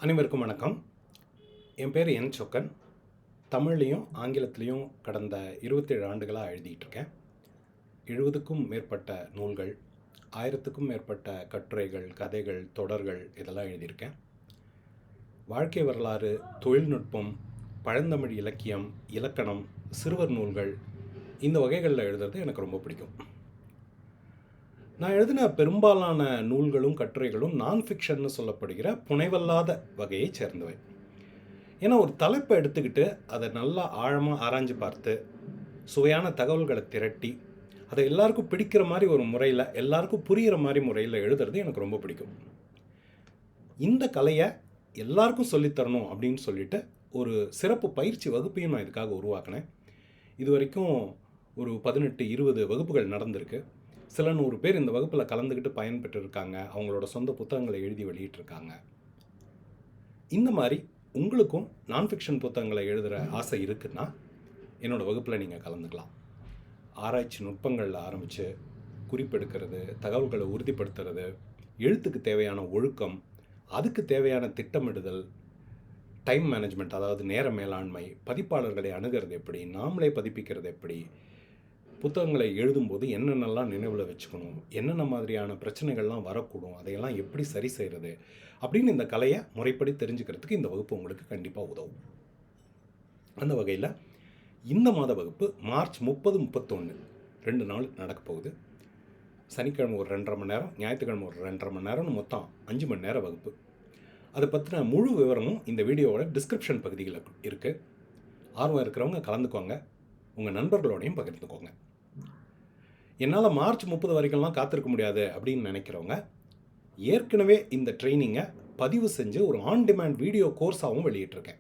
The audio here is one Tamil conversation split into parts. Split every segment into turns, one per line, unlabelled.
அனைவருக்கும் வணக்கம். என் பேர் என் சொக்கன். தமிழ்லையும் ஆங்கிலத்திலையும் கடந்த 27 ஆண்டுகளாக எழுதிட்டுருக்கேன். 70க்கும் மேற்பட்ட நூல்கள், 1000க்கும் மேற்பட்ட கட்டுரைகள், கதைகள், தொடர்கள் இதெல்லாம் எழுதியிருக்கேன். வாழ்க்கை வரலாறு, தொழில்நுட்பம், பழந்தமிழ் இலக்கியம், இலக்கணம், சிறுவர் நூல்கள் இந்த வகைகளில் எழுதுறது எனக்கு ரொம்ப பிடிக்கும். நான் எழுதின பெரும்பாலான நூல்களும் கட்டுரைகளும் நான் ஃபிக்ஷன்னு சொல்லப்படுகிற புனைவல்லாத வகையைச் சேர்ந்தவை. ஏன்னா ஒரு தலைப்பை எடுத்துக்கிட்டு அதை நல்லா ஆழமாக ஆராய்ஞ்சு பார்த்து சுவையான தகவல்களை திரட்டி அதை எல்லாருக்கும் பிடிக்கிற மாதிரி ஒரு முறையில், எல்லாருக்கும் புரிகிற மாதிரி முறையில் எழுதுறது எனக்கு ரொம்ப பிடிக்கும். இந்த கலையை எல்லாருக்கும் சொல்லித்தரணும் அப்படின்னு சொல்லிட்டு ஒரு சிறப்பு பயிற்சி வகுப்பையும் நான் இதுக்காக உருவாக்கினேன். இது வரைக்கும் ஒரு 18-20 வகுப்புகள் நடந்திருக்கு. சில 100 பேர் இந்த வகுப்பில் கலந்துக்கிட்டு பயன்பெற்று இருக்காங்க. அவங்களோட சொந்த புத்தகங்களை எழுதி வெளியிட்டிருக்காங்க. இந்த மாதிரி உங்களுக்கும் நான் ஃபிக்ஷன் புத்தகங்களை எழுதுகிற ஆசை இருக்குன்னா என்னோடய வகுப்பில் நீங்கள் கலந்துக்கலாம். ஆராய்ச்சி நுட்பங்களில் ஆரம்பித்து குறிப்பெடுக்கிறது, தகவல்களை உறுதிப்படுத்துறது, எழுத்துக்கு தேவையான ஒழுக்கம், அதுக்கு தேவையான திட்டமிடுதல், டைம் மேனேஜ்மெண்ட் அதாவது நேர மேலாண்மை, பதிப்பாளர்களை அணுகிறது எப்படி, நாமளே பதிப்பிக்கிறது எப்படி, புத்தகங்களை எழுதும்போது என்னென்னலாம் நினைவில் வச்சுக்கணும், என்னென்ன மாதிரியான பிரச்சனைகள்லாம் வரக்கூடும், அதையெல்லாம் எப்படி சரி செய்கிறது அப்படின்னு இந்த கலையை முறைப்படி தெரிஞ்சுக்கிறதுக்கு இந்த வகுப்பு உங்களுக்கு கண்டிப்பாக உதவும். அந்த வகையில் இந்த மாத வகுப்பு மார்ச் 30, 31 2 நாள் நடக்க போகுது. சனிக்கிழமை ஒரு 2.5 மணி நேரம், ஞாயிற்றுக்கிழமை ஒரு 2.5 மணி நேரம்னு மொத்தம் 5 மணி நேரம் வகுப்பு. அதை பற்றின முழு விவரமும் இந்த வீடியோவோட டிஸ்கிரிப்ஷன் பகுதியில் இருக்குது. ஆர்வம் இருக்கிறவங்க கலந்துக்கோங்க, உங்கள் நண்பர்களோடையும் பகிர்ந்துக்கோங்க. என்னால் மார்ச் 30 வரைக்கும்லாம் காத்திருக்க முடியாது அப்படின்னு நினைக்கிறவங்க ஏற்கனவே இந்த ட்ரைனிங்கை பதிவு செஞ்சு ஒரு ஆன் டிமாண்ட் வீடியோ கோர்ஸாகவும் வெளியிட்டிருக்கேன்.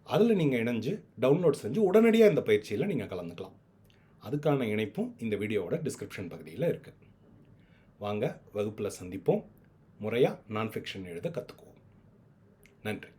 அதில் நீங்கள் இணைஞ்சு டவுன்லோட் செஞ்சு உடனடியாக இந்த பயிற்சியில் நீங்கள் கலந்துக்கலாம். அதுக்கான இணைப்பும் இந்த வீடியோவோட டிஸ்கிரிப்ஷன் பகுதியில் இருக்குது. வாங்க வகுப்பில் சந்திப்போம். முறையாக நான் ஃபிக்ஷன் எழுத கற்றுக்குவோம். நன்றி.